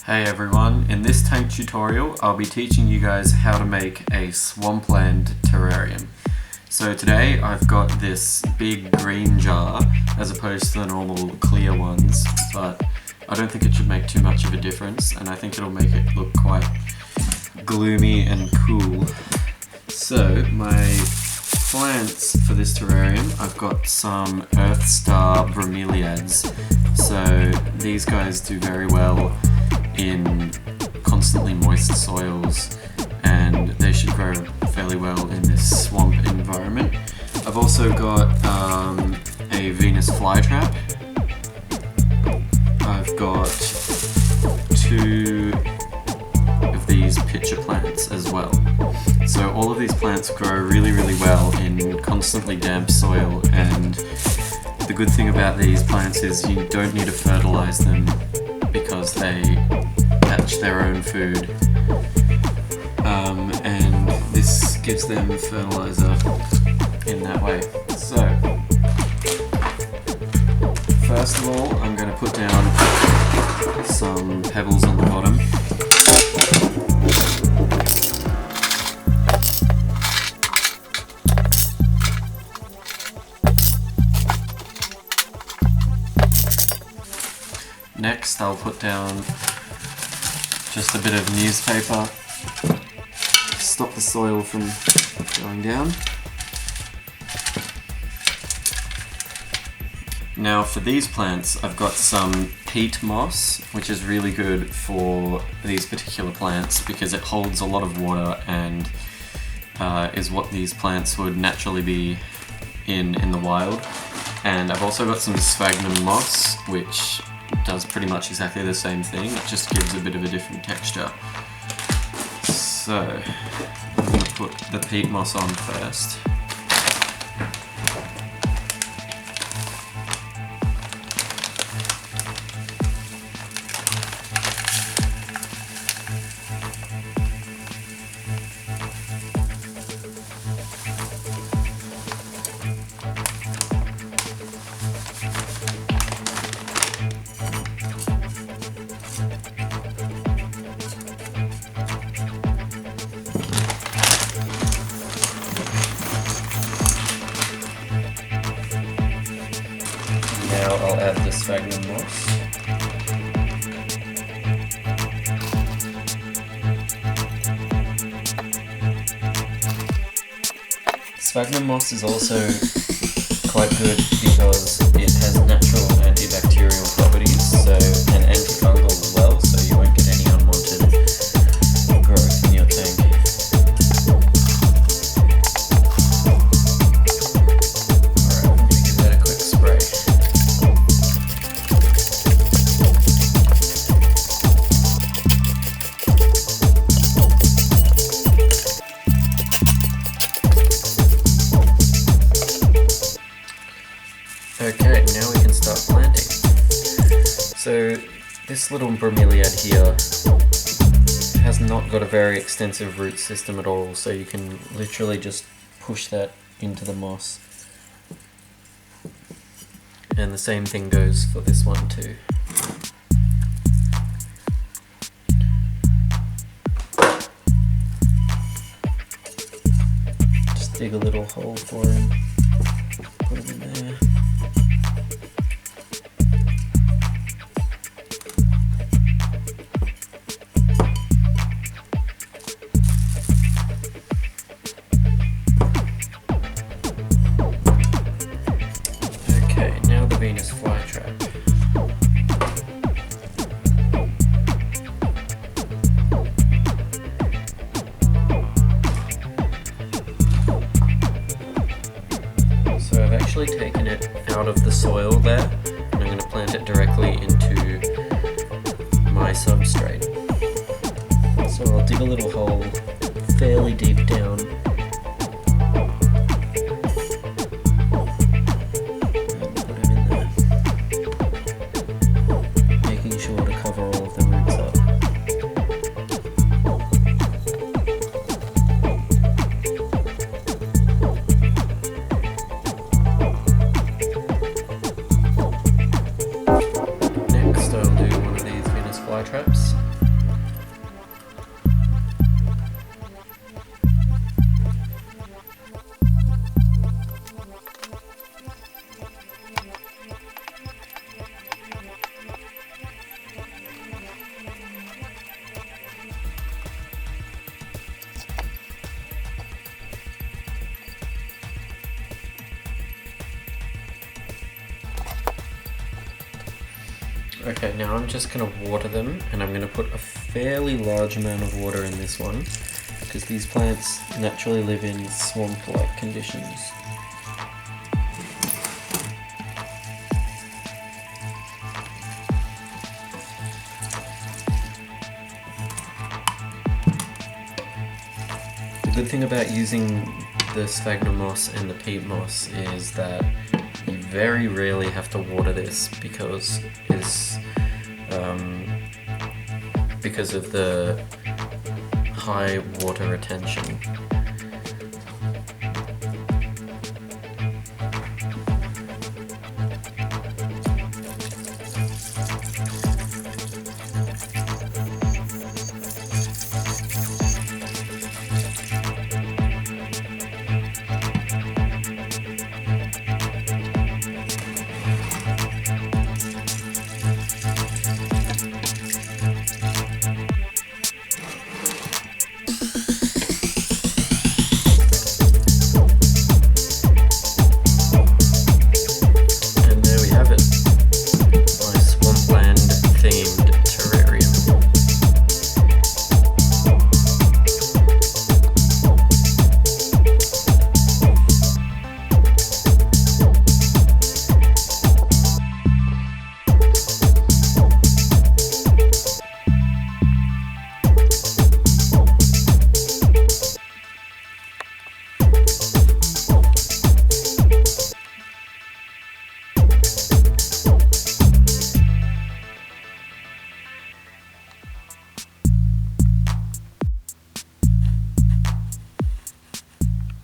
Hey everyone, in this tank tutorial I'll be teaching you guys how to make a Swampland terrarium. So today I've got this big green jar as opposed to the normal clear ones, but I don't think it should make too much of a difference and I think it'll make it look quite gloomy and cool. So my plants for this terrarium, I've got some Earth Star bromeliads. So these guys do very well in constantly moist soils and they should grow fairly well in this swamp environment. I've also got a Venus flytrap. I've got two of these pitcher plants as well. So all of these plants grow really well in constantly damp soil, and the good thing about these plants is you don't need to fertilize them because they hatch their own food, and this gives them fertilizer in that way. So first of all, I'm going to put down some pebbles on the bottom. Next, I'll put down just a bit of newspaper, stop the soil from going down. Now for these plants, I've got some peat moss, which is really good for these particular plants because it holds a lot of water and is what these plants would naturally be in the wild. And I've also got some sphagnum moss, which does pretty much exactly the same thing, it just gives a bit of a different texture. So, I'm going to put the peat moss on first. Now I'll add the sphagnum moss. Sphagnum moss is also quite good because it has natural antibacterial properties, and antifungal as well, so you won't get any unwanted growth in your tank. Alright, I'm going to give that a quick spray. Okay, now we can start planting. So this little bromeliad here has not got a very extensive root system at all, so you can literally just push that into the moss. And the same thing goes for this one too. Just dig a little hole for him, put him in there. Okay, now the Venus flytrap. So I've actually taken it out of the soil there, and I'm going to plant it directly into my substrate. So I'll dig a little hole fairly deep down. Sure to cover all of the roots up. Next I'll do one of these Venus flytraps. Okay, now I'm just going to water them, and I'm going to put a fairly large amount of water in this one, because these plants naturally live in swamp-like conditions. The good thing about using the sphagnum moss and the peat moss is that you very rarely have to water this because of the high water retention.